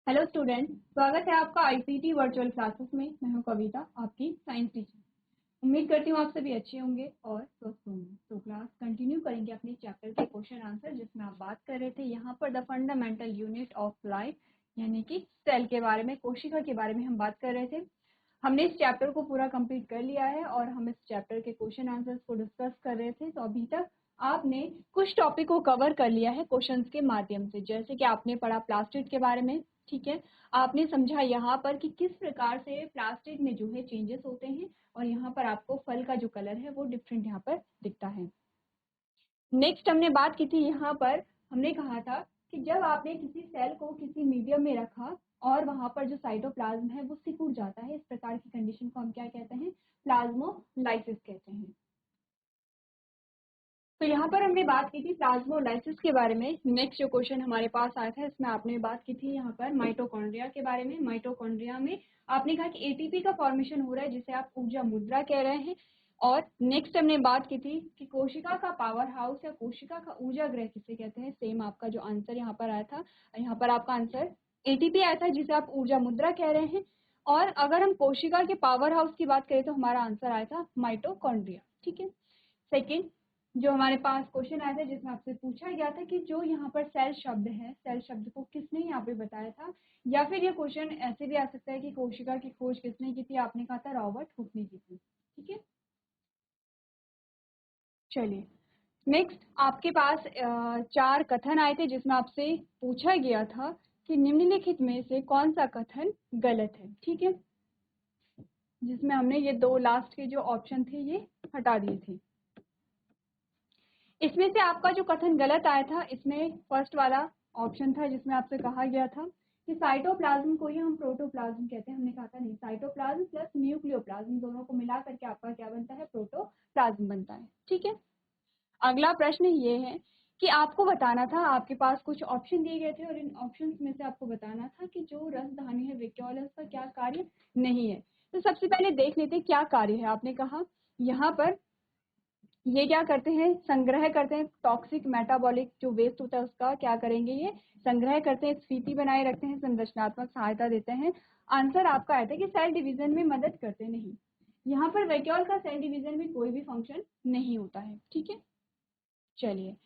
Hello student, स्वागत है आपका आईसीटी वर्चुअल क्लासेस में। मैं हूं कविता, आपकी साइंस टीचर। उम्मीद करती हूँ आप सभी अच्छे होंगे और स्वस्थ होंगे। तो क्लास कंटिन्यू करेंगे अपने चैप्टर के क्वेश्चन आंसर, जिसमें आप बात कर रहे थे यहाँ पर the fundamental unit of life, यानी कि सेल के बारे में, कोशिका के बारे में हम बात कर रहे थे। हमने इस चैप्टर को पूरा कंप्लीट कर लिया है और हम इस चैप्टर के क्वेश्चन आंसर्स को डिस्कस कर रहे थे। तो अभी तक आपने कुछ टॉपिक को कवर कर लिया है क्वेश्चंस के माध्यम से, जैसे कि आपने पढ़ा प्लास्टिड के बारे में। ठीक है, आपने समझा यहाँ पर कि किस प्रकार से प्लास्टिड में जो है चेंजेस होते हैं और यहाँ पर आपको फल का जो कलर है वो डिफरेंट यहाँ पर दिखता है। नेक्स्ट हमने बात की थी, यहाँ पर हमने कहा था कि जब आपने किसी सेल को किसी मीडियम में रखा और वहां पर जो साइटोप्लाज्म है वो सिकुड़ जाता है, इस प्रकार की कंडीशन को हम क्या कहते हैं? प्लाज्मोलाइसिस कहते हैं। तो यहाँ पर हमने बात की थी प्लाज्मोलाइसिस के बारे में। नेक्स्ट जो क्वेश्चन हमारे पास आया था, इसमें आपने बात की थी यहाँ पर माइटोकॉन्ड्रिया के बारे में। माइटोकॉन्ड्रिया में आपने कहा कि एटीपी का फॉर्मेशन हो रहा है, जिसे आप ऊर्जा मुद्रा कह रहे हैं। और नेक्स्ट हमने बात की थी कि कोशिका का पावर हाउस या कोशिका का ऊर्जा गृह किसे कहते हैं। सेम आपका जो आंसर यहाँ पर आया था, यहाँ पर आपका आंसर एटीपी आया था, जिसे आप ऊर्जा मुद्रा कह रहे हैं। और अगर हम कोशिका के पावर हाउस की बात करें तो हमारा आंसर आया था माइटोकॉन्ड्रिया। ठीक है, सेकेंड जो हमारे पास क्वेश्चन आया था, जिसमें आपसे पूछा गया था कि जो यहाँ पर सेल शब्द है, सेल शब्द को किसने यहाँ पे बताया था, या फिर ये क्वेश्चन ऐसे भी आ सकता है कि कोशिका की खोज किसने की थी। आपने कहा था रॉबर्ट हुक ने की थी। ठीक है, चलिए नेक्स्ट आपके पास चार कथन आए थे, जिसमें आपसे पूछा गया था कि निम्नलिखित में से कौन सा कथन गलत है। ठीक है, जिसमें हमने ये दो लास्ट के जो ऑप्शन थे ये हटा दिए थे। इसमें से आपका जो कथन गलत आया था, इसमें फर्स्ट वाला ऑप्शन था, जिसमें आपसे कहा गया था कि साइटोप्लाज्म को ही हम प्रोटोप्लाज्म कहते हैं। हमने कहा था नहीं, साइटोप्लाज्म प्लस न्यूक्लियोप्लाज्म दोनों को मिला करके आपका क्या बनता है? प्रोटोप्लाज्म बनता है। ठीक है, अगला प्रश्न ये है कि आपको बताना था, आपके पास कुछ ऑप्शन दिए गए थे और इन ऑप्शंस में से आपको बताना था कि जो रसधानी है वैक्यूल है, उसका क्या कार्य नहीं है। तो सबसे पहले देख लेते हैं क्या कार्य है। आपने कहा यहाँ पर ये क्या करते हैं? संग्रह करते हैं, टॉक्सिक मेटाबॉलिक जो वेस्ट होता है उसका क्या करेंगे? ये संग्रह करते हैं, स्फीति बनाए रखते हैं, संरचनात्मक सहायता देते हैं। आंसर आपका आया था कि सेल डिवीजन में मदद करते नहीं। यहाँ पर वैक्यूल का सेल डिवीजन में कोई भी फंक्शन नहीं होता है। ठीक है, चलिए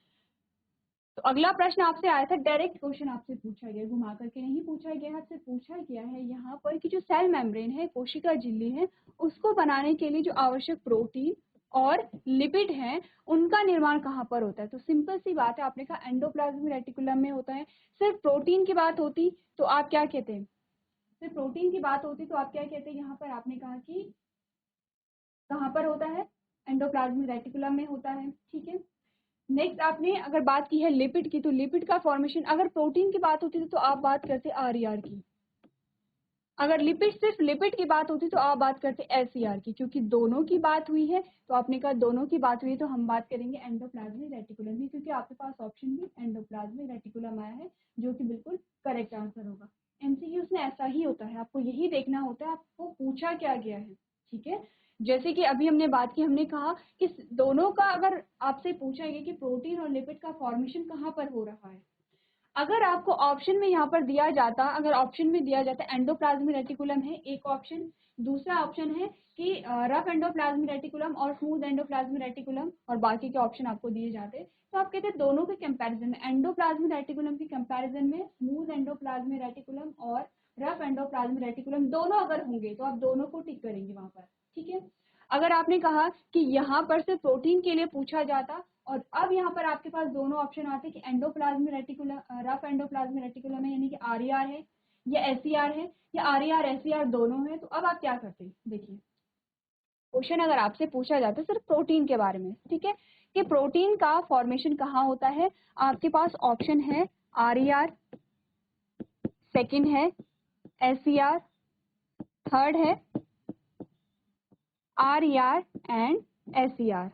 तो अगला प्रश्न आपसे आया था, डायरेक्ट क्वेश्चन आपसे पूछा गया, घुमा करके नहीं पूछा गया, आपसे पूछा गया है यहाँ पर कि जो सेल मेम्ब्रेन है, कोशिका झिल्ली है, उसको बनाने के लिए जो आवश्यक प्रोटीन और लिपिड है, उनका निर्माण कहाँ पर होता है? तो सिंपल सी बात है, आपने कहा एंडोप्लाज्मिक रेटिकुलम में होता है। सिर्फ प्रोटीन की बात होती तो आप क्या कहते हैं? सिर्फ प्रोटीन की बात होती तो आप क्या कहते हैं? यहाँ पर आपने कहा कि कहाँ पर होता है? एंडोप्लाज्मिक रेटिकुलम में होता है। ठीक है, नेक्स्ट आपने अगर बात की है लिपिड की, तो लिपिड का फॉर्मेशन अगर प्रोटीन की बात होती तो आप बात करते आरईआर की। अगर लिपिड सिर्फ लिपिड की बात होती तो आप बात करते एसईआर की। क्योंकि दोनों की बात हुई है तो आपने कहा दोनों की बात हुई है, तो हम बात करेंगे एंडोप्लाज्मिक रेटिकुलम की, क्योंकि आपके पास ऑप्शन भी एंडोप्लाज्मिक रेटिकुलम आया है, जो कि बिल्कुल करेक्ट आंसर होगा। एमसीक्यूज में ऐसा ही होता है, आपको यही देखना होता है आपको पूछा क्या गया है। ठीक है, जैसे कि अभी हमने बात की, हमने कहा कि दोनों का अगर आपसे पूछा गया कि प्रोटीन और लिपिड का फॉर्मेशन कहाँ पर हो रहा है, अगर आपको ऑप्शन में यहाँ पर दिया जाता, अगर ऑप्शन में दिया जाता एंडोप्लाज्मिक रेटिकुलम है एक ऑप्शन, दूसरा ऑप्शन है कि रफ एंडोप्लाज्मिक रेटिकुलम और स्मूथ एंडोप्लाज्मिक रेटिकुलम, और बाकी के ऑप्शन आपको दिए जाते, तो आप कहते हैं दोनों के कंपैरिजन में, एंडोप्लाज्मिक रेटिकुलम के कंपैरिजन में स्मूथ एंडोप्लाज्मिक रेटिकुलम और रफ एंडोप्लाज्मिक रेटिकुलम दोनों अगर होंगे तो आप दोनों को टिक करेंगे वहां पर। ठीक है, अगर आपने कहा कि यहाँ पर से प्रोटीन के लिए पूछा जाता और अब यहाँ पर आपके पास दोनों ऑप्शन आते कि endoplasmic reticulum, rough endoplasmic reticulum है यानी कि आरईआर है या एसईआर है, या आरईआर एसईआर दोनों है, तो अब आप क्या करते? देखिए क्वेश्चन अगर आपसे पूछा जाता है सिर्फ प्रोटीन के बारे में, ठीक है, कि प्रोटीन का फॉर्मेशन कहाँ होता है, आपके पास ऑप्शन है आरईआर, सेकेंड है एसईआर, थर्ड है आरईआर एंड एसईआर,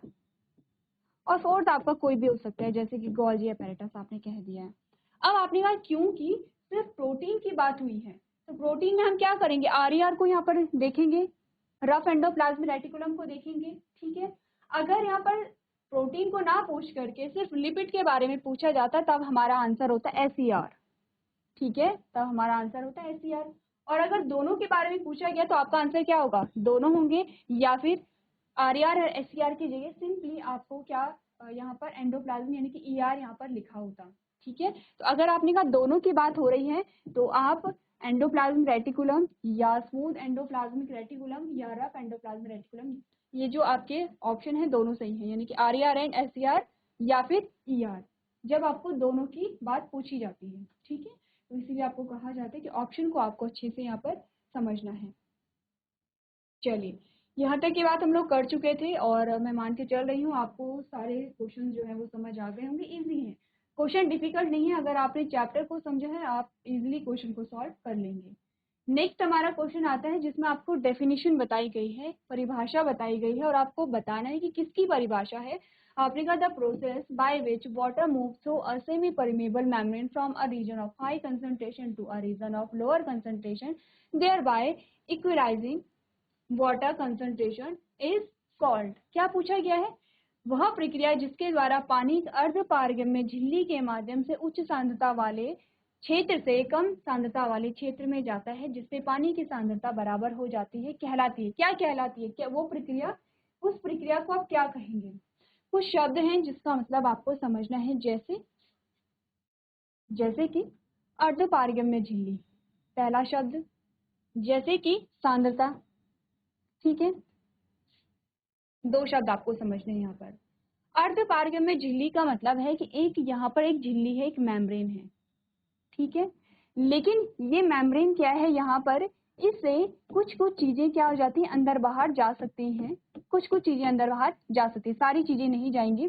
और फोर्थ आपका कोई भी हो सकता है, जैसे कि गोल्जी अपैरेटस आपने कह दिया है। अब आपने कहा क्योंकि सिर्फ प्रोटीन की बात हुई है, तो प्रोटीन में हम क्या करेंगे? आरईआर को यहाँ पर देखेंगे, रफ एंडोप्लाज्मिक रेटिकुलम को देखेंगे। ठीक है, अगर यहाँ पर प्रोटीन को ना पूछ करके सिर्फ लिपिड के बारे में पूछा जाता, तब हमारा आंसर होता एसईआर। ठीक है, तब हमारा आंसर होता है SCR। और अगर दोनों के बारे में पूछा गया तो आपका आंसर क्या होगा, दोनों होंगे, या फिर RER और SCR की जगह सिंपली आपको क्या यहाँ पर एंडोप्लाज्म यानी कि ER यहाँ पर लिखा होता। ठीक है, तो अगर आपने कहा दोनों की बात हो रही है तो आप एंडोप्लाज्म रेटिकुलम या स्मूथ एंडोप्लाज्मिक रेटिकुलम या रफ एंडोप्लाज्मिक रेटिकुलम, ये जो आपके ऑप्शन है दोनों सही है, यानी कि RER एंड SCR या फिर ER, जब आपको दोनों की बात पूछी जाती है। ठीक है, तो इसीलिए आपको कहा जाता है कि ऑप्शन को आपको अच्छे से यहाँ पर समझना है। चलिए, यहाँ तक की बात हम लोग कर चुके थे और मैं मान के चल रही हूँ आपको सारे क्वेश्चन जो है वो समझ आ गए होंगे, इजी हैं, क्वेश्चन डिफिकल्ट नहीं है। अगर आपने चैप्टर को समझा है आप इजीली क्वेश्चन को सॉल्व कर लेंगे। नेक्स्ट हमारा क्वेश्चन आता है जिसमें आपको डेफिनेशन बताई गई है, परिभाषा बताई गई है और आपको बताना है कि किसकी परिभाषा है। आपने कहा the process by which water move through a semi permeable membrane from a region of high concentration to a region of lower concentration thereby equalising water concentration is called. क्या पूछा गया है, वह प्रक्रिया जिसके द्वारा पानी अर्ध पारगम्य झिल्ली के माध्यम से उच्च सांद्रता वाले क्षेत्र से कम सांद्रता वाले क्षेत्र में जाता है, जिससे पानी की सांद्रता बराबर हो जाती है, कहलाती है। क्या कहलाती है, क्या वो प्रक्रिया, उस प्रक्रिया को आप क्या कहेंगे। कुछ शब्द हैं जिसका मतलब आपको समझना है, जैसे कि अर्ध पारगम्य झिल्ली, पहला शब्द, जैसे कि सांद्रता। ठीक है, दो शब्द आपको समझने हैं यहाँ पर। अर्ध पारगम्य झिल्ली का मतलब है कि एक यहाँ पर एक झिल्ली है, एक मेम्ब्रेन है। ठीक है, लेकिन ये मेम्ब्रेन क्या है, यहाँ पर इससे कुछ कुछ चीजें क्या हो जाती हैं, अंदर बाहर जा सकती हैं, कुछ कुछ चीजें अंदर बाहर जा सकती हैं, सारी चीजें नहीं जाएंगी,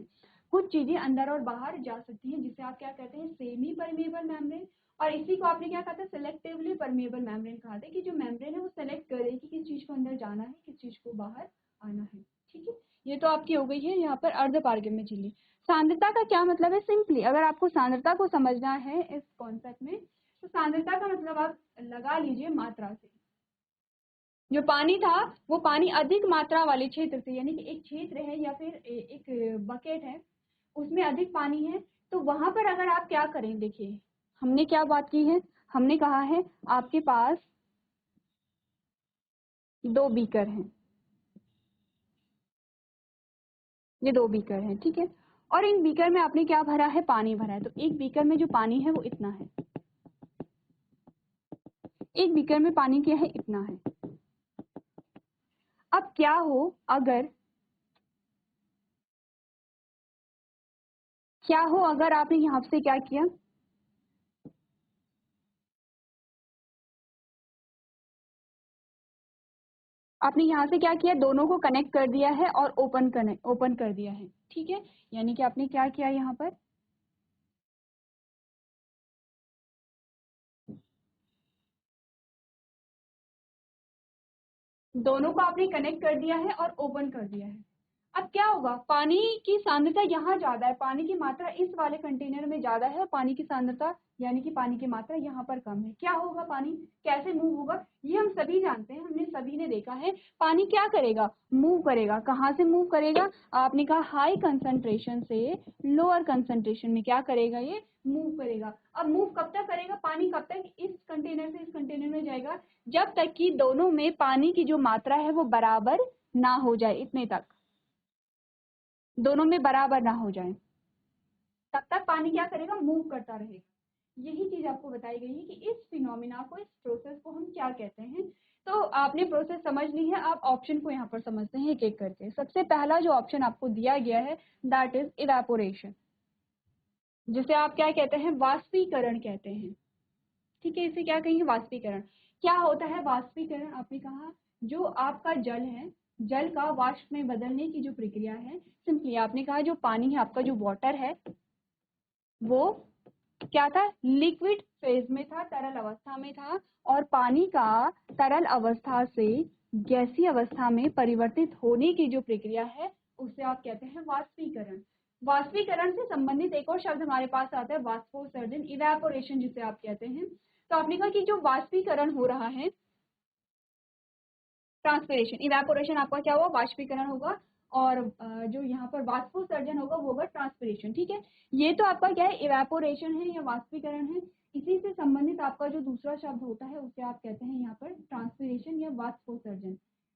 कुछ चीजें अंदर और बाहर जा सकती हैं, जिसे आप क्या कहते हैं, सेमी परमेबल मेम्ब्रेन। और इसी को आपने क्या कहा था, सेलेक्टिवली परमेबल मेम्ब्रेन कहा था, कि जो मेम्ब्रेन है वो सेलेक्ट करे कि किस चीज को अंदर जाना है, किस चीज को बाहर आना है। ठीक है, ये तो आपकी हो गई है यहाँ पर अर्ध पारगम्य झिल्ली। सांद्रता का क्या मतलब है, सिंपली अगर आपको सांद्रता को समझना है इस कॉन्सेप्ट में, तो सांद्रता का मतलब आप लगा लीजिए मात्रा से। जो पानी था वो पानी अधिक मात्रा वाले क्षेत्र से, यानी कि एक क्षेत्र है या फिर एक बकेट है, उसमें अधिक पानी है, तो वहां पर अगर आप क्या करें, देखिए हमने क्या बात की है, हमने कहा है आपके पास दो बीकर हैं, ये दो बीकर हैं। ठीक है, और इन बीकर में आपने क्या भरा है, पानी भरा है, तो एक बीकर में जो पानी है वो इतना है, एक बीकर में पानी क्या है, इतना है। अब क्या हो अगर आपने यहाँ से क्या किया, आपने यहाँ से क्या किया, दोनों को कनेक्ट कर दिया है और ओपन कर दिया है। ठीक है, यानी कि आपने क्या किया, यहाँ पर दोनों को आपने कनेक्ट कर दिया है और ओपन कर दिया है। अब क्या होगा, पानी की सांद्रता यहाँ ज्यादा है, पानी की मात्रा इस वाले कंटेनर में ज्यादा है, पानी की सांद्रता यानी कि पानी की मात्रा यहाँ पर कम है। क्या होगा, पानी कैसे मूव होगा, ये हम सभी जानते हैं, हमने सभी ने देखा है। पानी क्या करेगा, मूव करेगा। कहाँ से मूव करेगा, आपने कहा हाई कंसंट्रेशन से लोअर कंसंट्रेशन में क्या करेगा, ये मूव करेगा। अब मूव कब तक करेगा, पानी कब तक इस कंटेनर से इस कंटेनर में जाएगा, जब तक कि दोनों में पानी की जो मात्रा है वो बराबर ना हो जाए, इतने तक दोनों में बराबर ना हो जाए, तब तक पानी क्या करेगा, मूव करता रहेगा। यही चीज आपको बताई गई है कि इस फिनोमिना को, इस प्रोसेस को हम क्या कहते हैं। तो आपने प्रोसेस समझ ली है, आप ऑप्शन को यहाँ पर समझते हैं एक एक करके। सबसे पहला जो ऑप्शन आपको दिया गया है दैट इज इवेपोरेशन, जिसे आप क्या कहते हैं, वाष्पीकरण कहते हैं। ठीक है, इसे क्या कहेंगे, वाष्पीकरण। क्या होता है वाष्पीकरण, आपने कहा जो आपका जल है, जल का वाष्प में बदलने की जो प्रक्रिया है, सिंपली आपने कहा जो पानी है, आपका जो वाटर है, वो क्या था, लिक्विड फेज में था, तरल अवस्था में था, और पानी का तरल अवस्था से गैसीय अवस्था में परिवर्तित होने की जो प्रक्रिया है उसे आप कहते हैं वाष्पीकरण। वाष्पीकरण से संबंधित एक और शब्द हमारे पास आता है वाष्पोत्सर्जन, इवेपोरेशन जिसे आप कहते हैं। तो आपने कहा कि जो वाष्पीकरण हो रहा है, ट्रांसपिरेशन, इवेपोरेशन आपका क्या हुआ, वाष्पीकरण होगा, और जो यहाँ पर वाष्पोत्सर्जन होगा वो होगा ट्रांसपिरेशन। ठीक है, ये तो आपका क्या है, इवेपोरेशन है या वाष्पीकरण है। इसी से संबंधित आपका जो दूसरा शब्द होता है उसे आप कहते हैं यहाँ पर ट्रांसपिरेशन या वाष्पोत्सर्जन।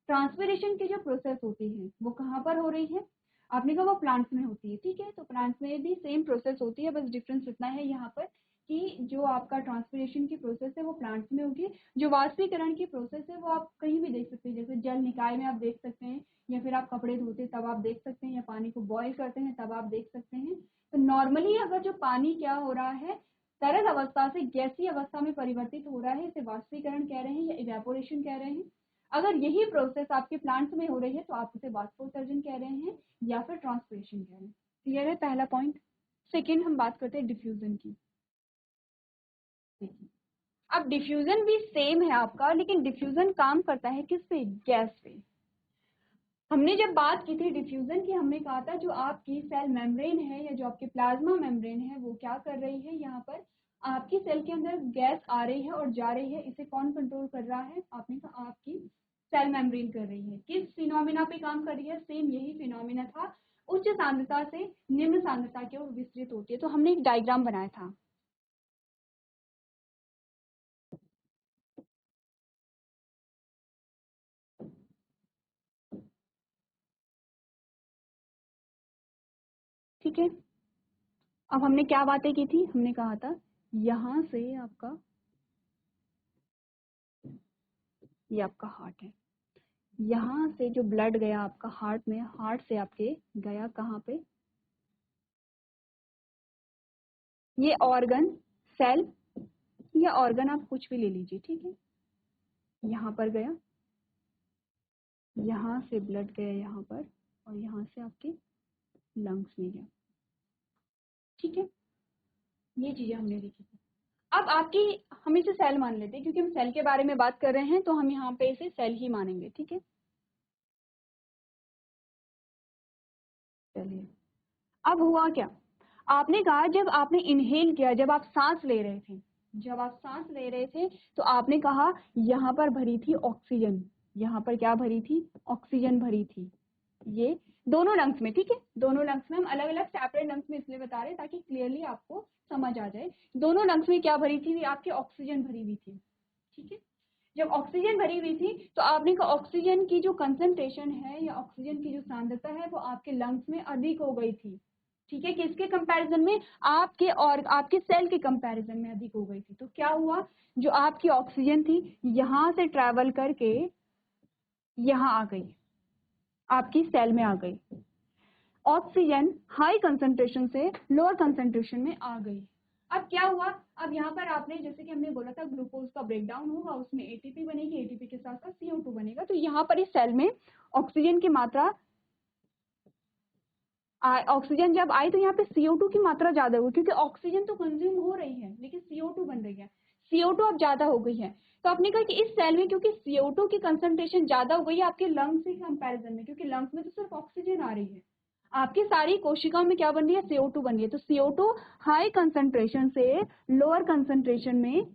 ट्रांसपिरेशन की जो प्रोसेस होती है वो कहाँ पर हो रही है, आपने कहा वो प्लांट्स में होती है। ठीक है, तो प्लांट्स में भी सेम प्रोसेस होती है, बस डिफरेंस इतना है यहाँ पर कि जो आपका ट्रांसपिरेशन की प्रोसेस है वो प्लांट्स में होगी, जो वाष्पीकरण की प्रोसेस है वो आप कहीं भी देख सकते हैं, जैसे जल निकाय में आप देख सकते हैं, या फिर आप कपड़े धोते तब आप देख सकते हैं, या पानी को बॉईल करते हैं तब आप देख सकते हैं। तो नॉर्मली अगर जो पानी क्या हो रहा है, तरल अवस्था से गैसीय अवस्था में परिवर्तित हो रहा है, इसे वाष्पीकरण कह रहे हैं या इवेपोरेशन कह रहे हैं। अगर यही प्रोसेस आपके प्लांट्स में हो रही है तो आप उसे वाष्पोत्सर्जन कह रहे हैं या फिर ट्रांसपिरेशन कह रहे हैं। क्लियर है पहला पॉइंट। सेकेंड हम बात करते हैं डिफ्यूजन की। अब डिफ्यूजन भी सेम है आपका, लेकिन डिफ्यूजन काम करता है किस पे, गैस पे। हमने जब बात की थी डिफ्यूजन की, हमने कहा था जो आपकी सेल मेम्ब्रेन है या जो आपकी प्लाज्मा मेम्ब्रेन है वो क्या कर रही है, यहाँ पर आपकी सेल के अंदर गैस आ रही है और जा रही है, इसे कौन कंट्रोल कर रहा है, आपने कहा आपकी सेल मेम्ब्रेन कर रही है। किस फिनोमिना पे काम कर रही है, सेम यही फिनोमिना था, उच्च सांद्रता से निम्न सांद्रता की ओर विस्तृत होती है। तो हमने एक डायग्राम बनाया था, ठीक है। अब हमने क्या बातें की थी, हमने कहा था यहाँ से आपका, ये आपका हार्ट है, यहाँ से जो ब्लड गया आपका हार्ट में, हार्ट से आपके गया कहाँ पे, ये ऑर्गन, सेल या ऑर्गन आप कुछ भी ले लीजिए, ठीक है। यहाँ पर गया, यहाँ से ब्लड गया यहाँ पर, और यहाँ से आपके लंग्स में गया, ठीक है। ये चीजें हमने देखी थी। अब आपकी, हम इसे सेल मान लेते हैं क्योंकि हम सेल के बारे में बात कर रहे हैं, तो हम यहाँ पे इसे सेल ही मानेंगे, ठीक है। चलिए, अब हुआ क्या, आपने कहा जब आपने इनहेल किया, जब आप सांस ले रहे थे, जब आप सांस ले रहे थे तो आपने कहा यहाँ पर भरी थी ऑक्सीजन, यहाँ पर क्या भरी थी, ऑक्सीजन भरी थी, ये दोनों लंग्स में, ठीक है। दोनों लंग्स में, हम अलग अलग सेपरेट लंग्स में इसलिए बता रहे हैं ताकि क्लियरली आपको समझ आ जाए। दोनों लंग्स में क्या भरी थी, आपकी ऑक्सीजन भरी हुई थी, ठीक है। जब ऑक्सीजन भरी हुई थी तो आपने कहा ऑक्सीजन की जो कंसंट्रेशन है या ऑक्सीजन की जो सांद्रता है वो आपके लंग्स में अधिक हो गई थी, ठीक है। किसके कंपैरिजन में, आपके और आपके सेल के कंपैरिजन में अधिक हो गई थी। तो क्या हुआ, जो आपकी ऑक्सीजन थी यहाँ से ट्रैवल करके यहाँ आ गई, आपकी सेल में आ गई, ऑक्सीजन हाई कंसंट्रेशन से लोअर कंसंट्रेशन में आ गई। अब क्या हुआ, अब यहाँ पर आपने, जैसे कि हमने बोला था ग्लूकोज का ब्रेकडाउन होगा, उसमें एटीपी बनेगी, एटीपी के साथ साथ CO2 बनेगा। तो यहाँ पर इस सेल में ऑक्सीजन की मात्रा, ऑक्सीजन जब आई तो यहाँ पे CO2 की मात्रा ज्यादा हुई, क्योंकि ऑक्सीजन तो कंज्यूम हो रही है लेकिन CO2 बन रही है, CO2 अब ज्यादा हो गई है। तो आपने कहा कि इस सेल में क्योंकि CO2 की कंसंट्रेशन ज्यादा हो गई है आपके लंग्स के कंपैरिजन में, क्योंकि लंग्स में तो सिर्फ ऑक्सीजन आ रही है, आपकी सारी कोशिकाओं में क्या बन रही है, CO2 बन रही है। तो CO2 हाई कंसंट्रेशन से लोअर कंसंट्रेशन में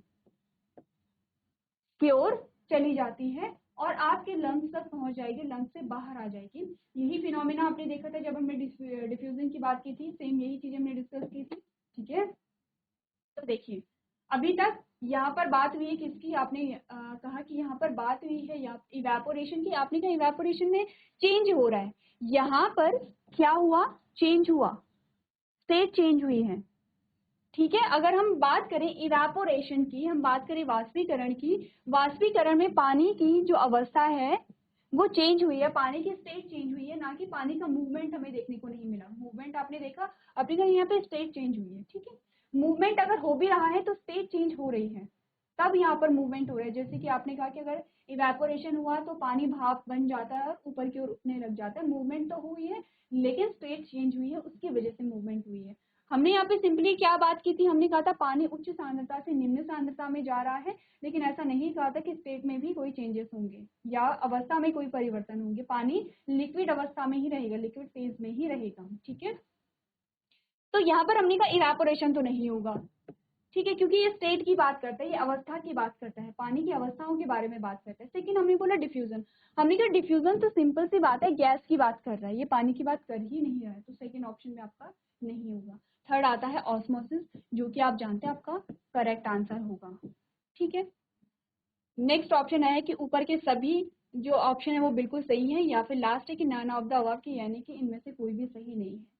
की ओर चली जाती है और आपके लंग्स तक पहुंच जाएगी, लंग्स से बाहर आ जाएगी। यही फिनोमेना आपने देखा था जब हमने डिफ्यूजन की बात की थी, सेम यही चीज हमने डिस्कस की थी, ठीक है। तो देखिए, अभी तक यहाँ पर बात हुई है किसकी, आपने कहा कि यहाँ पर बात हुई है इवेपोरेशन की। आपने कहा इवेपोरेशन में चेंज हो रहा है, यहाँ पर क्या हुआ, चेंज हुआ, स्टेट चेंज हुई है, ठीक है। अगर हम बात करें इवेपोरेशन की, हम बात करें वाष्पीकरण की, वाष्पीकरण में पानी की जो अवस्था है वो चेंज हुई है, पानी की स्टेट चेंज हुई है, ना कि पानी का मूवमेंट हमें देखने को नहीं मिला। मूवमेंट आपने देखा, अपने का यहाँ पे स्टेट चेंज हुई है, ठीक है। मूवमेंट अगर हो भी रहा है तो स्टेट चेंज हो रही है, तब यहाँ पर मूवमेंट हो रहा है। जैसे कि आपने कहा कि अगर इवेपोरेशन हुआ तो पानी भाप बन जाता है, ऊपर की ओर उठने लग जाता है, मूवमेंट तो हुई है लेकिन स्टेट चेंज हुई है, उसकी वजह से मूवमेंट हुई है। हमने यहाँ पे सिंपली क्या बात की थी, हमने कहा था पानी उच्च सांद्रता से निम्न सांद्रता में जा रहा है, लेकिन ऐसा नहीं कहा था कि स्टेट में भी कोई चेंजेस होंगे या अवस्था में कोई परिवर्तन होंगे। पानी लिक्विड अवस्था में ही रहेगा, लिक्विड फेज में ही रहेगा, ठीक है। तो यहाँ पर हमने कहा इवेपोरेशन तो नहीं होगा, ठीक है, क्योंकि ये स्टेट की बात करता है, ये अवस्था की बात करता है, पानी की अवस्थाओं के बारे में बात करता है। सेकंड हमने बोला डिफ्यूजन, हमने कहा डिफ्यूजन तो सिंपल सी बात है, गैस की बात कर रहा है, ये पानी की बात कर ही नहीं रहा है, तो सेकंड ऑप्शन में आपका नहीं होगा। थर्ड आता है ऑस्मोसिस, जो कि आप जानते हैं आपका करेक्ट आंसर होगा। ठीक है, नेक्स्ट ऑप्शन है कि ऊपर के सभी जो ऑप्शन है वो बिल्कुल सही है, या फिर लास्ट है कि नन ऑफ द अबव, की यानी कि इनमें से कोई भी सही नहीं है।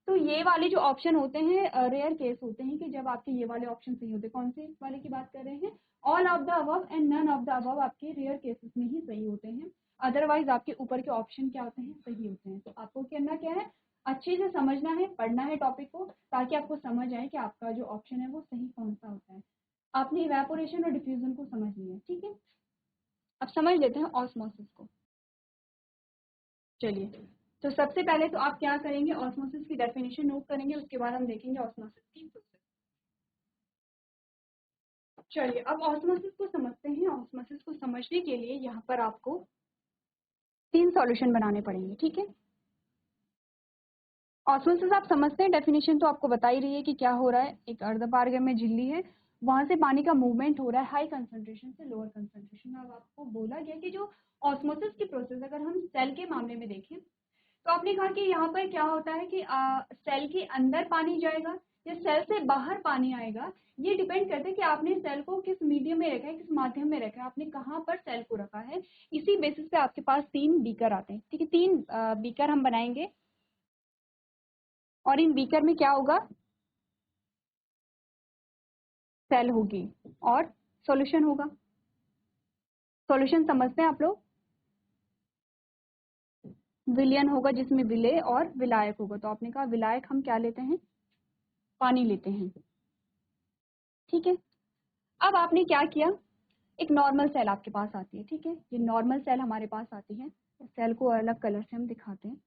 तो ये वाले जो ऑप्शन होते हैं रेयर केस होते हैं कि जब आपके ये वाले ऑप्शन सही होते हैं। कौन से वाले की बात कर रहे हैं? All of the above and none of the above आपके रेयर केसेस में ही सही होते हैं, अदरवाइज आपके ऊपर के ऑप्शन क्या होते हैं? सही होते हैं। तो आपको करना क्या है, अच्छे से समझना है, पढ़ना है टॉपिक को, ताकि आपको समझ आए कि आपका जो ऑप्शन है वो सही कौन सा होता है। आपने इवेपोरेशन और डिफ्यूजन को समझ लिया, ठीक है। अब समझ लेते हैं ऑस्मोसिस को। चलिए, तो सबसे पहले तो आप क्या करेंगे, ऑस्मोसिस की डेफिनेशन नोट करेंगे, उसके बाद हम देखेंगे ऑस्मोसिस की प्रोसेस। चलिए, अब ऑस्मोसिस को समझते हैं। ऑस्मोसिस को समझने के लिए यहाँ पर आपको 3 सॉल्यूशन बनाने पड़ेंगे, ठीक है। ऑस्मोसिस आप समझते हैं, डेफिनेशन तो आपको बता ही रही है कि क्या हो रहा है। एक अर्धपारगम्य झिल्ली है, वहां से पानी का मूवमेंट हो रहा है हाई कंसंट्रेशन से लोअर कंसंट्रेशन में। अब आपको बोला गया कि जो ऑस्मोसिस की प्रोसेस अगर हम सेल के मामले में देखें, तो आपने कहा कि यहाँ पर क्या होता है कि सेल के अंदर पानी जाएगा या सेल से बाहर पानी आएगा, ये डिपेंड करता है कि आपने सेल को किस मीडियम में रखा है, किस माध्यम में रखा है, आपने कहाँ पर सेल को रखा है। इसी बेसिस पे आपके पास 3 बीकर आते हैं, ठीक है। 3 बीकर हम बनाएंगे और इन बीकर में क्या होगा, सेल होगी और सॉल्यूशन होगा। सॉल्यूशन समझते हैं आप लोग, विलयन होगा जिसमें विलेय और विलायक होगा। तो आपने कहा विलायक हम क्या लेते हैं, पानी लेते हैं, ठीक है। अब आपने क्या किया, एक नॉर्मल सेल आपके पास आती है, ठीक है। ये नॉर्मल सेल हमारे पास आती है, सेल को अलग कलर से हम दिखाते हैं।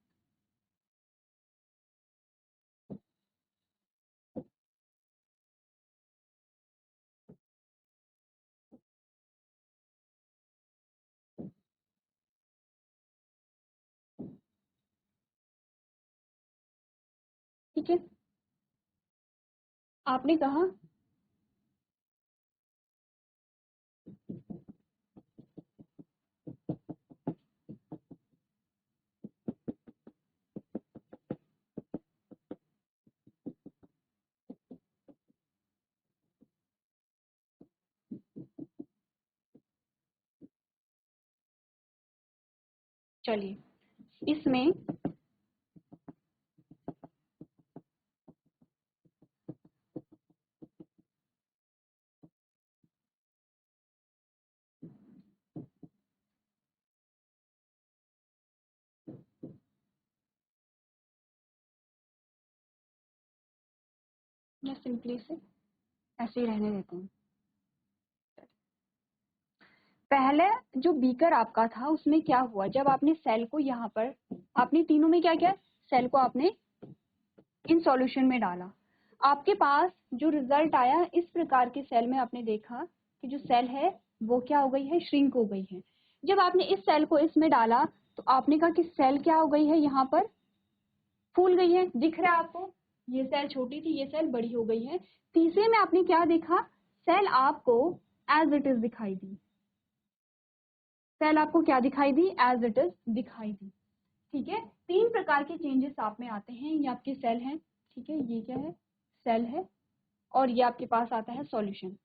ठीक है, आपने कहा चलिए इसमें मैं सिंपली से ऐसे ही रहने देती हूँ। पहले जो बीकर आपका था उसमें क्या हुआ, जब आपने सेल को यहाँ पर, आपने तीनों में क्या किया, सेल को आपने इन सॉल्यूशन में डाला, आपके पास जो रिजल्ट आया, इस प्रकार के सेल में आपने देखा कि जो सेल है वो क्या हो गई है, श्रिंक हो गई है। जब आपने इस सेल को इसमें डाला, तो आपने कहा कि सेल क्या हो गई है, यहाँ पर फूल गई है, दिख रहा है आपको, ये सेल छोटी थी, ये सेल बड़ी हो गई है। तीसरे में आपने क्या देखा, सेल आपको एज इट इज दिखाई दी, सेल आपको क्या दिखाई दी, एज इट इज दिखाई दी, ठीक है। 3 प्रकार के चेंजेस आप में आते हैं, ये आपके सेल हैं, ठीक है, ये क्या है, सेल है, और ये आपके पास आता है सॉल्यूशन।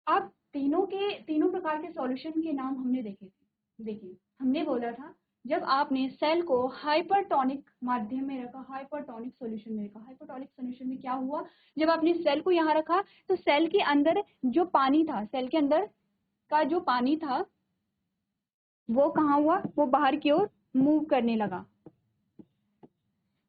अब तीनों प्रकार के सॉल्यूशन के नाम हमने देखे थे। देखिए, हमने बोला था जब आपने सेल को हाइपरटोनिक माध्यम में रखा, हाइपरटोनिक सॉल्यूशन में रखा, हाइपरटोनिक सॉल्यूशन में क्या हुआ, जब आपने सेल को यहाँ रखा, तो सेल के अंदर जो पानी था, सेल के अंदर का जो पानी था वो कहाँ हुआ, वो बाहर की ओर मूव करने लगा,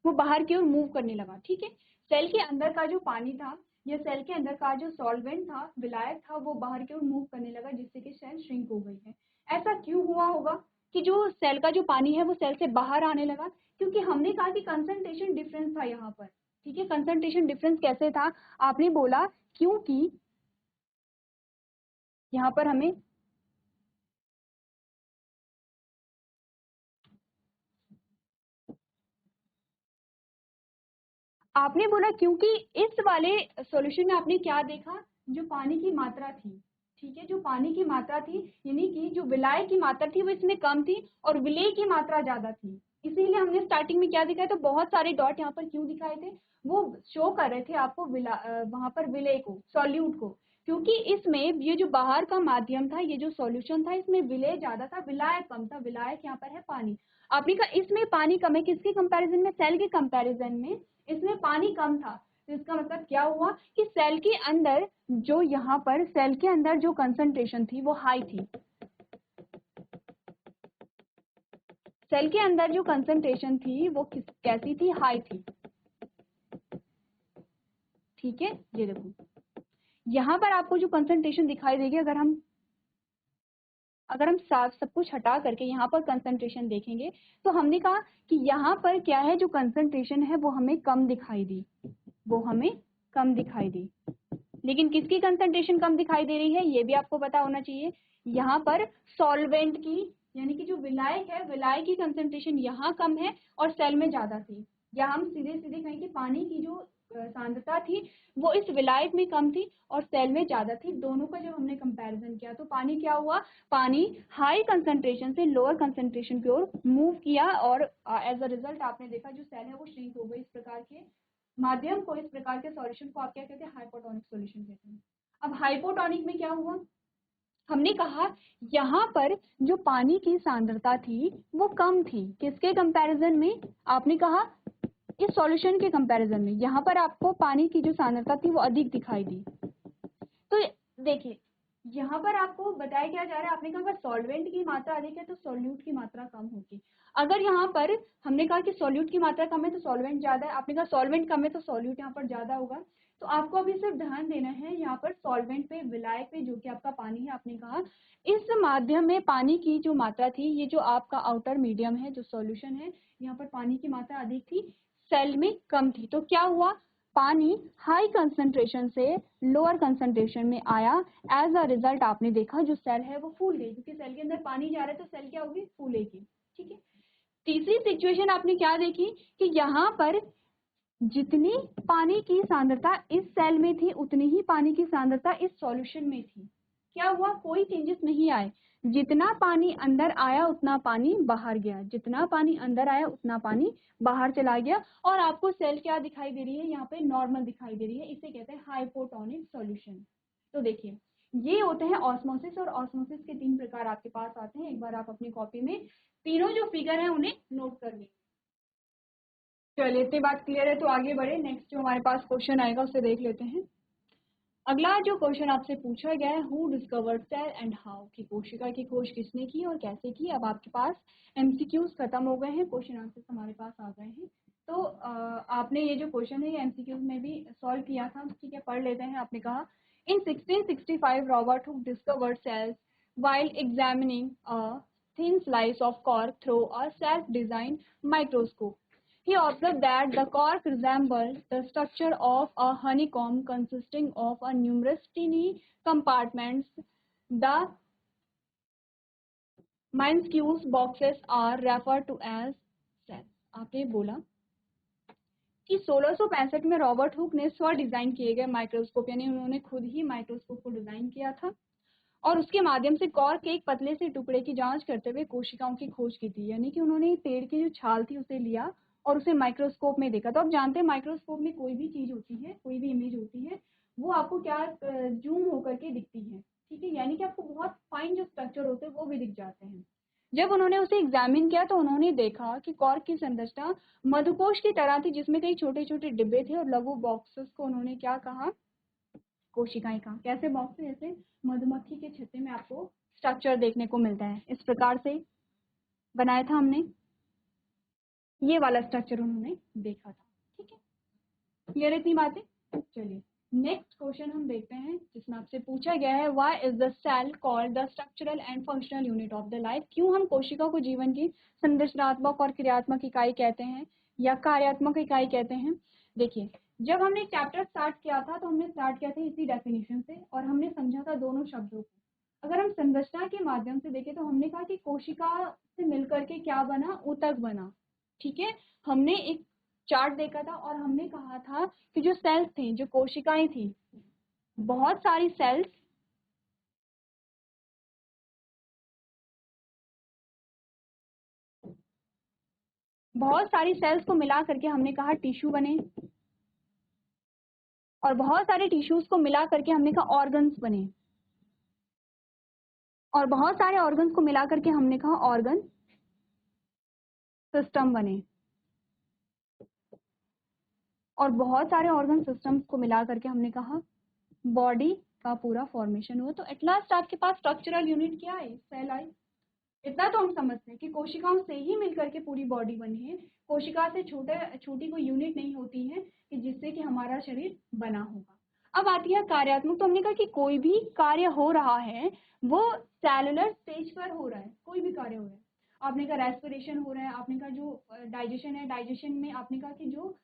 वो बाहर की ओर मूव करने लगा, ठीक है। सेल के अंदर का जो पानी था या सेल के अंदर का जो सॉल्वेंट था, विलायक था, वो बाहर की ओर मूव करने लगा, जिससे कि सेल श्रिंक हो गई है। ऐसा क्यों हुआ होगा कि जो सेल का जो पानी है वो सेल से बाहर आने लगा, क्योंकि हमने कहा कि कंसंट्रेशन डिफरेंस था यहाँ पर, ठीक है। कंसंट्रेशन डिफरेंस कैसे था, आपने बोला क्योंकि यहाँ पर हमें आपने बोला क्योंकि इस वाले सॉल्यूशन में आपने क्या देखा, जो पानी की मात्रा थी, ठीक है, जो पानी की मात्रा थी यानी कि जो विलाय की मात्रा थी वो इसमें कम थी और विलेय की मात्रा ज्यादा थी, इसीलिए हमने स्टार्टिंग में क्या दिखाया, तो बहुत सारे डॉट यहाँ पर क्यों दिखाए थे, वो शो कर रहे थे आपको वहां पर विलेय को, सॉल्यूट को, क्योंकि इसमें ये जो बाहर का माध्यम था, ये जो सॉल्यूशन था, इसमें विलेय ज्यादा था, विलायक कम था, विलायक यहाँ पर है पानी। आपने कहा इसमें पानी कम है, किसके कंपैरिजन में, सेल के कंपैरिजन में इसमें पानी कम था, तो इसका मतलब क्या हुआ कि सेल के अंदर जो यहाँ पर सेल के अंदर जो कंसंट्रेशन थी वो हाई थी, सेल के अंदर जो कंसंट्रेशन थी वो कैसी थी, हाई थी, ठीक है। ये देखो यहाँ पर आपको जो कंसंट्रेशन दिखाई देगी, अगर हम साफ सब कुछ हटा करके यहाँ पर कंसंट्रेशन देखेंगे, तो हमने कहा कि यहाँ पर क्या है, जो कंसंट्रेशन है वो हमें कम दिखाई दी, वो हमें कम दिखाई दी, लेकिन किसकी कंसंट्रेशन कम दिखाई दे रही है ये भी आपको पता होना चाहिए, यहाँ पर सॉल्वेंट की, यानी कि जो विलायक है, विलायक की कंसंट्रेशन यहाँ कम है और सेल में ज्यादा थी, या हम सीधे सीधे कहें कि पानी की जो सांद्रता थी वो इस विलायक में कम थी और सेल में ज्यादा थी, दोनों का जब हमने कंपैरिजन किया तो पानी क्या हुआ, पानी हाई कंसंट्रेशन से लोअर कंसंट्रेशन की ओर मूव किया और एज अ रिजल्ट आपने देखा जो सेल है वो श्रिंक हो गई। इस प्रकार के माध्यम को, इस प्रकार के सॉल्यूशन को आप क्या कहते हैं, हाइपोटोनिक सॉल्यूशन कहते हैं। अब हाइपोटोनिक में क्या हुआ, हमने कहा यहाँ पर जो पानी की सांद्रता थी वो कम थी, किसके कंपैरिजन में, आपने कहा इस सॉल्यूशन के कंपैरिजन में, यहाँ पर आपको पानी की जो सांद्रता थी वो अधिक दिखाई दी। तो देखिए यहाँ पर आपको बताया क्या जा रहा है, आपने कहा अगर सॉल्वेंट की मात्रा अधिक है तो सॉल्यूट की मात्रा कम होगी, अगर यहाँ पर हमने कहा कि सॉल्यूट की मात्रा कम है तो सॉल्वेंट ज्यादा है, आपने कहा सॉल्वेंट कम है तो सॉल्यूट यहाँ पर ज्यादा होगा। तो आपको अभी सिर्फ ध्यान देना है यहाँ पर सॉल्वेंट पे, विलायक पे, जो कि आपका पानी है, आपने कहा इस माध्यम में पानी की जो मात्रा थी, ये जो आपका आउटर मीडियम है, जो सॉल्यूशन है, यहाँ पर पानी की मात्रा अधिक थी, सेल में कम थी, तो क्या हुआ, पानी हाई कंसंट्रेशन से लोअर कंसंट्रेशन में आया, एज अ रिजल्ट आपने देखा जो सेल है वो फूल गई, क्योंकि सेल के अंदर पानी जा रहा है तो सेल क्या होगी, फूलेगी, ठीक है। तीसरी सिचुएशन आपने क्या देखी कि यहाँ पर जितनी पानी की सांद्रता इस सेल में थी उतनी ही पानी की सांद्रता इस सॉल्यूशन में थी, क्या हुआ, कोई चेंजेस नहीं आए, जितना पानी अंदर आया उतना पानी बाहर गया, जितना पानी अंदर आया उतना पानी बाहर चला गया, और आपको सेल क्या दिखाई दे रही है, यहाँ पे नॉर्मल दिखाई दे रही है, इसे कहते हैं हाइपोटोनिक सॉल्यूशन। तो देखिए ये होते हैं ऑस्मोसिस, और ऑस्मोसिस के 3 प्रकार आपके पास आते हैं, एक बार आप अपनी कॉपी में तीनों जो फिगर है उन्हें नोट कर लें। चलिए इतनी बात क्लियर है तो आगे बढ़े, नेक्स्ट जो हमारे पास क्वेश्चन आएगा उसे देख लेते हैं। अगला जो क्वेश्चन आपसे पूछा गया है, who discovered cell and how, की कोशिका की खोज किसने की और कैसे की। अब आपके पास एमसीक्यूज खत्म हो गए हैं, क्वेश्चन आंसर्स हमारे पास आ गए हैं, तो आपने ये जो क्वेश्चन है ये एमसीक्यूज में भी सॉल्व किया था, ठीक है, पढ़ लेते हैं। आपने कहा in 1665 Robert Hooke discovered cells while examining a thin slice of cork through a self-designed microscope. He observed that the cork resembled the structure of a honeycomb consisting of a numerous tiny compartments. The minuscule boxes are referred to as cells. आपने बोला कि 1665 में Robert Hooke ने स्व design किए गए microscope, यानी उन्होंने खुद ही माइक्रोस्कोप को डिजाइन किया था और उसके माध्यम से कॉर्क के एक पतले से टुकड़े की जांच करते हुए कोशिकाओं की खोज की थी, यानी कि उन्होंने पेड़ की जो छाल थी उसे लिया और उसे माइक्रोस्कोप में देखा। तो आप जानते हैं माइक्रोस्कोप में कोई भी चीज होती है, कोई भी इमेज होती है, वो आपको क्या जूम होकर के दिखती है, ठीक है, यानी कि आपको बहुत फाइन जो स्ट्रक्चर होते हैं वो भी दिख जाते हैं। जब उन्होंने उसे एग्जामिन किया तो उन्होंने देखा कि कॉर्क की संरचना मधुकोश की तरह थी, जिसमें कई छोटे छोटे डिब्बे थे और लघु बॉक्सेस को उन्होंने क्या कहा, कोशिकाएं कहा, कैसे बॉक्स है, जैसे मधुमक्खी के छत्ते में आपको स्ट्रक्चर देखने को मिलता है, इस प्रकार से बनाया था हमने, ये वाला स्ट्रक्चर उन्होंने देखा था, ठीक है, क्लियर इतनी बातें। चलिए नेक्स्ट क्वेश्चन हम देखते हैं, जिसमें आपसे पूछा गया है why is the cell called the structural and functional unit of the life, क्यों हम कोशिका को जीवन की संरचनात्मक और क्रियात्मक इकाई कहते हैं या कार्यात्मक इकाई कहते हैं। देखिए जब हमने चैप्टर स्टार्ट किया था तो हमने स्टार्ट किया था इसी डेफिनेशन से और हमने समझा था दोनों शब्दों को। अगर हम संरचना के माध्यम से देखें तो हमने कहा कि कोशिका से मिलकर के क्या बना, ऊतक बना, ठीक है, हमने एक चार्ट देखा था और हमने कहा था कि जो सेल्स थी, जो कोशिकाएं थी, बहुत सारी सेल्स को मिला करके हमने कहा टिश्यू बने, और बहुत सारे टिश्यूज को मिला करके हमने कहा ऑर्गन्स बने, और बहुत सारे ऑर्गन्स को मिला करके हमने कहा ऑर्गन सिस्टम बने, और बहुत सारे ऑर्गन सिस्टम्स को मिला करके हमने कहा बॉडी का पूरा फॉर्मेशन हुआ। तो एट लास्ट आपके पास स्ट्रक्चरल यूनिट क्या है? सेल आई। इतना तो हम समझते हैं कि कोशिकाओं से ही मिलकर के पूरी बॉडी बनी है, कोशिका से छोटी कोई यूनिट नहीं होती है कि जिससे कि हमारा शरीर बना होगा। अब आती है कार्यात्मक। तो हमने कहा कि कोई भी कार्य हो रहा है वो सेलुलर स्टेज पर हो रहा है, कोई भी कार्य हो रहा है। आपने कहा रेस्पिरेशन हो रहा है, आपने कहा जो डाइजेशन है, डाइजेशन में आपने कहा कि जो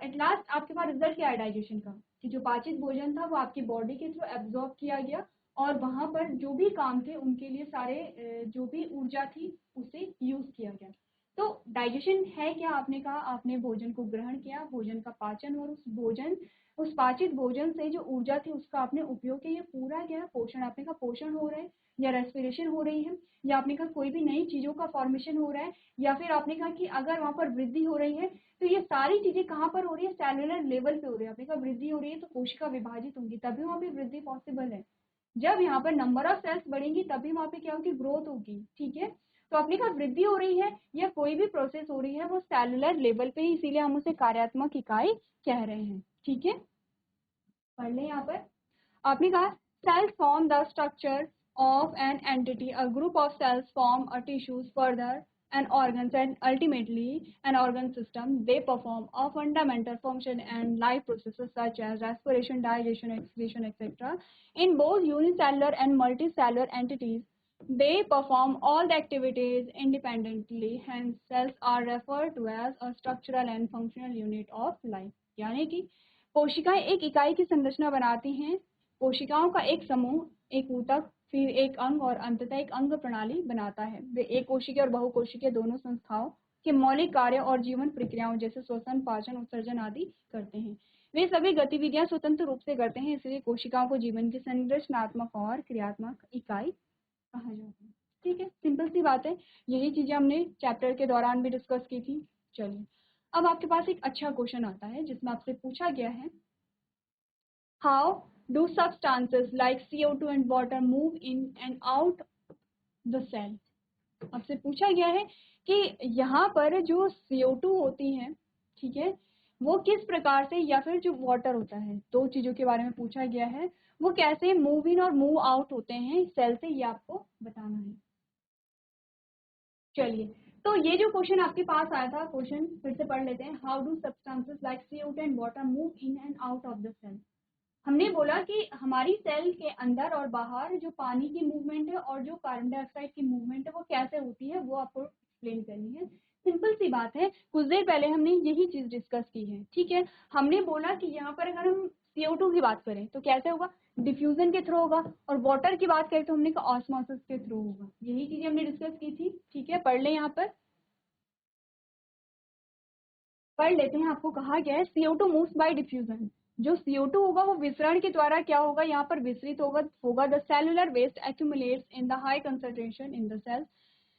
एट लास्ट आपके पास रिजल्ट क्या है डाइजेशन का, कि जो पाचित भोजन था वो आपकी बॉडी के थ्रू एब्जॉर्ब किया गया, और वहां पर जो भी काम थे उनके लिए सारे जो भी ऊर्जा थी उसे यूज किया गया। तो डाइजेशन है क्या? आपने कहा आपने भोजन को ग्रहण किया, भोजन का पाचन, और उस पाचित भोजन से जो ऊर्जा थी उसका आपने उपयोग किया। ये पूरा क्या है? पोषण। आपने कहा पोषण हो रहा है, या रेस्पिरेशन हो रही है, या आपने कहा कोई भी नई चीजों का फॉर्मेशन हो रहा है, या फिर आपने कहा कि अगर वहां पर वृद्धि हो रही है, तो ये सारी चीजें कहाँ पर हो रही है? सेलुलर लेवल पे हो रही है। आपने कहा वृद्धि हो रही है तो कोशिका विभाजित होंगी, तभी वहां पे वृद्धि पॉसिबल है। जब यहाँ पर नंबर ऑफ सेल्स बढ़ेंगी तभी वहां पे क्या होगी? ग्रोथ होगी। ठीक है, तो अपने का वृद्धि हो रही है या कोई भी प्रोसेस हो रही है वो सेलुलर लेवल पे ही, इसीलिए हम उसे कार्यात्मक इकाई कह रहे हैं। ठीक है, पढ़ लें यहाँ पर। आपने कहा cells form the structure of an entity, a group of cells form a tissues, further an organs, and ultimately an organ system. They perform a fundamental function and life processes such as respiration, digestion, excretion, etc. In both unicellular and multicellular entities, they perform all the activities independently. Hence cells are referred to as a structural and functional unit of life. यानी कि कोशिकाएं एक इकाई की संरचना बनाती हैं, कोशिकाओं का एक समूह, एक ऊतक, फिर एक अंग, और अंततः एक अंग प्रणाली बनाता है। वे एक कोशिकीय और बहुकोशिकीय दोनों संस्थाओं के मौलिक कार्य और जीवन प्रक्रियाओं जैसे श्वसन, पाचन, उत्सर्जन आदि करते हैं। वे सभी गतिविधियां स्वतंत्र रूप से करते हैं, इसलिए कोशिकाओं को जीवन की संरचनात्मक और क्रियात्मक इकाई कहा जाता है। ठीक है, सिंपल सी बात है। यही चीजें हमने चैप्टर के दौरान भी डिस्कस की थी। चलिए, अब आपके पास एक अच्छा क्वेश्चन आता है जिसमें आपसे पूछा गया है, how do substances like CO2 and water move in and out the cell? आपसे पूछा गया है कि यहाँ पर जो CO2 होती है, ठीक है, वो किस प्रकार से, या फिर जो वाटर होता है, दो चीजों के बारे में पूछा गया है, वो कैसे मूव इन और मूव आउट होते हैं सेल से, ये आपको बताना है। चलिए, तो ये जो क्वेश्चन आपके पास आया था, क्वेश्चन फिर से पढ़ लेते हैं। How do substances like CO2 and water move in and out of the cell? हमने बोला कि हमारी सेल के अंदर और बाहर जो पानी की मूवमेंट है और जो कार्बन डाइऑक्साइड की मूवमेंट है वो कैसे होती है, वो आपको एक्सप्लेन करनी है। सिंपल सी बात है, कुछ देर पहले हमने यही चीज डिस्कस की है। ठीक है, हमने बोला कि यहाँ पर अगर हम CO2 की बात करें तो कैसे होगा? डिफ्यूजन के थ्रू होगा, और वाटर की बात करें तो हमने कहा ऑस्मोसिस के थ्रू होगा। यही चीजें हमने डिस्कस की थी। ठीक है, पढ़ लें यहाँ पर, पढ़ लेते हैं। आपको कहा गया है CO2 मूव्स बाय डिफ्यूजन। जो CO2 होगा वो विसरण के द्वारा क्या होगा? यहाँ पर विसरित होगा। The cellular waste accumulates in the high concentration in the cell,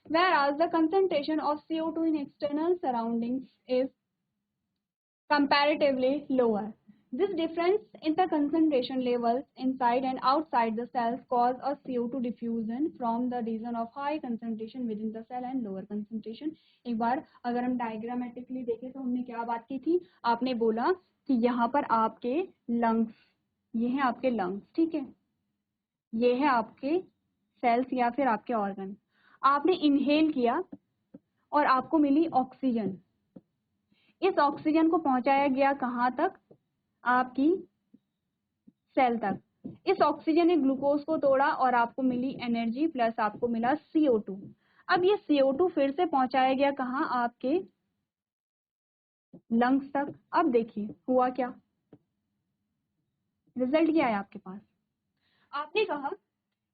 whereas the concentration of CO2 in external surroundings is comparatively lower. This difference in the concentration levels inside and outside the cells cause a CO2 diffusion from the region of high concentration within the cell and lower concentration. एक बार अगर हम diagrammatically देखें तो हमने क्या बात की थी? आपने बोला कि यहाँ पर आपके लंग्स, ये हैं आपके लंग्स, ठीक है, ये है आपके सेल्स या फिर आपके ऑर्गन। आपने इनहेल किया और आपको मिली ऑक्सीजन। इस ऑक्सीजन को पहुंचाया गया कहाँ तक? आपकी सेल तक। इस ऑक्सीजन ने ग्लूकोज को तोड़ा और आपको मिली एनर्जी, प्लस आपको मिला CO2। अब ये CO2 फिर से पहुंचाया गया कहाँ? आपके लंग्स तक। अब देखिए हुआ क्या, रिजल्ट क्या है आपके पास? आपने कहा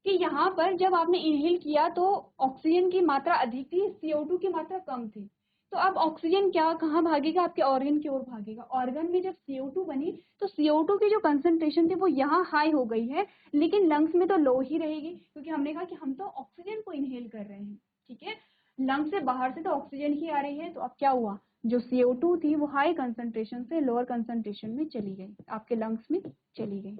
कि यहाँ पर जब आपने इनहेल किया तो ऑक्सीजन की मात्रा अधिक थी, CO2 की मात्रा कम थी। तो अब ऑक्सीजन क्या कहाँ भागेगा, आपके ऑर्गन की ओर भागेगा। ऑर्गन में जब CO2 बनी तो CO2 की जो कंसंट्रेशन थी वो यहाँ हाई हो गई है, लेकिन लंग्स में तो लो ही रहेगी, क्योंकि हमने कहा कि हम तो ऑक्सीजन को इनहेल कर रहे हैं, ठीक है। लंग्स से बाहर से तो ऑक्सीजन ही आ रही है, तो अब क्या हुआ, जो CO2 थी वो हाई कंसंट्रेशन से लोअर कंसंट्रेशन में चली गई, आपके लंग्स में चली गई।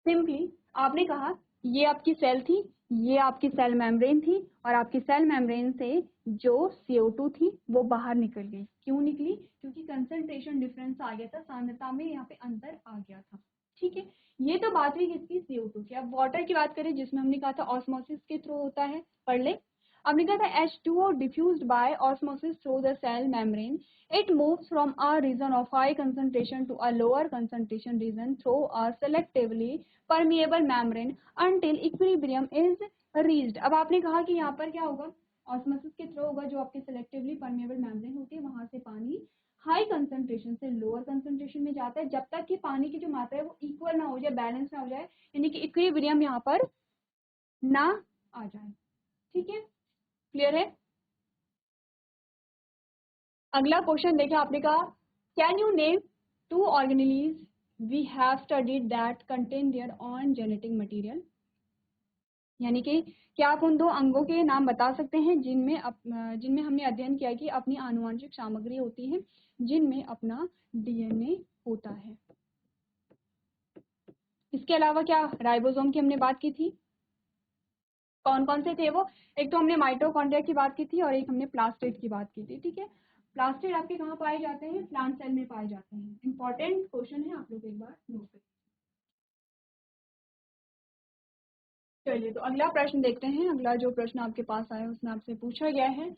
सिंपली आपने कहा ये आपकी सेल थी, ये आपकी सेल मेम्ब्रेन थी, और आपकी सेल मेम्ब्रेन से जो CO2 थी वो बाहर निकल गई। क्यों निकली, क्योंकि कंसंट्रेशन डिफरेंस आ गया था, सांद्रता में यहाँ पे अंतर आ गया था, ठीक है। ये तो बात हुई किसकी, CO2 की। अब वाटर की बात करें, जिसमें हमने कहा था ऑस्मोसिस के थ्रू होता है, पढ़ ले। हमने कहा था H2O diffused by osmosis through the cell membrane. It moves from a region of high concentration to a lower concentration region through a selectively permeable membrane until equilibrium is reached. अब आपने कहा कि यहाँ पर क्या होगा, ऑस्मोसिस के through होगा, जो आपकी सेलेक्टिवली परमेबल मेम्ब्रेन होती है, वहां से पानी हाई कंसंट्रेशन से लोअर कंसंट्रेशन में जाता है, जब तक कि पानी की जो मात्रा है वो इक्वल ना हो जाए, बैलेंस ना हो जाए, यानी कि इक्विलिब्रियम यहाँ पर ना आ जाए, ठीक है। क्लियर है। अगला क्वेश्चन देखें, आपने कहा can you name 2 organelles we have studied that contain their own genetic material. यानी कि क्या आप उन 2 अंगों के नाम बता सकते हैं जिनमें हमने अध्ययन किया कि अपनी आनुवंशिक सामग्री होती है, जिनमें अपना DNA होता है। इसके अलावा क्या राइबोसोम की हमने बात की थी, कौन कौन से थे वो, एक तो हमने माइटोकॉन्ड्रिया की बात की थी और एक हमने प्लास्टिड की बात की थी, ठीक है। प्लास्टिड आपके कहाँ पाए जाते हैं, प्लांट सेल में पाए जाते हैं। इंपॉर्टेंट क्वेश्चन है, आप लोग एक बार नोट करें। चलिए तो अगला प्रश्न देखते हैं। अगला जो प्रश्न आपके पास आया उसमें आपसे पूछा गया है,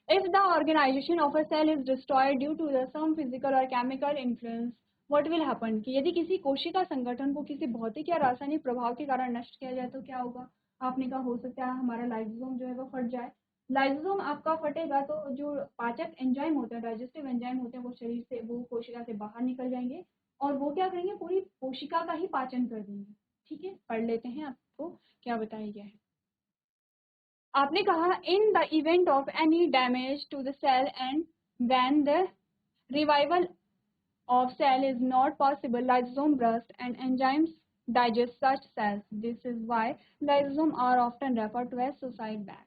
if the organisation of a cell is destroyed due to the some physical or chemical influence what will happen, कि यदि किसी कोशिका संगठन को किसी भौतिक या रासायनिक प्रभाव के कारण नष्ट किया जाए तो क्या होगा। आपने कहा हो सकता है हमारा लाइसोसोम जो है वो फट जाए। लाइसोसोम आपका फटेगा तो जो पाचक एंजाइम होते हैं, डाइजेस्टिव एंजाइम होते हैं, वो शरीर से, वो कोशिका से बाहर निकल जाएंगे और वो क्या करेंगे, पूरी कोशिका का ही पाचन कर देंगे, ठीक है। पढ़ लेते हैं आपको क्या बताया गया है। आपने कहा in the event of any damage to the cell and when the revival of cell is not possible, lysosome burst and enzymes digest such cells. This is why lysosome are often referred to as suicide bag.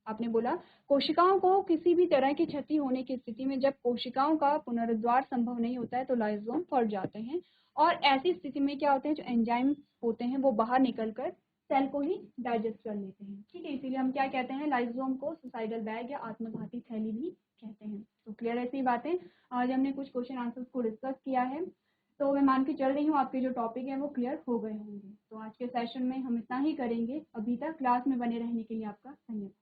आपने बोला कोशिकाओं को किसी भी तरह की क्षति होने की स्थिति में जब कोशिकाओं का पुनरुद्धार संभव नहीं होता है तो लाइसोसोम फट जाते हैं, और ऐसी स्थिति में क्या होते हैं, जो एंजाइम होते हैं वो बाहर निकलकर सेल को ही डाइजेस्ट कर लेते हैं, ठीक है। इसीलिए हम क्या कहते हैं, लाइसोसोम को सुसाइडल बैग या आत्मघाती थैली भी कहते हैं। तो क्लियर ऐसी बातें। आज हमने कुछ क्वेश्चन आंसर्स को डिस्कस किया है, तो मैं मान के चल रही हूँ आपके जो टॉपिक है वो क्लियर हो गए होंगे। तो आज के सेशन में हम इतना ही करेंगे। अभी तक क्लास में बने रहने के लिए आपका धन्यवाद।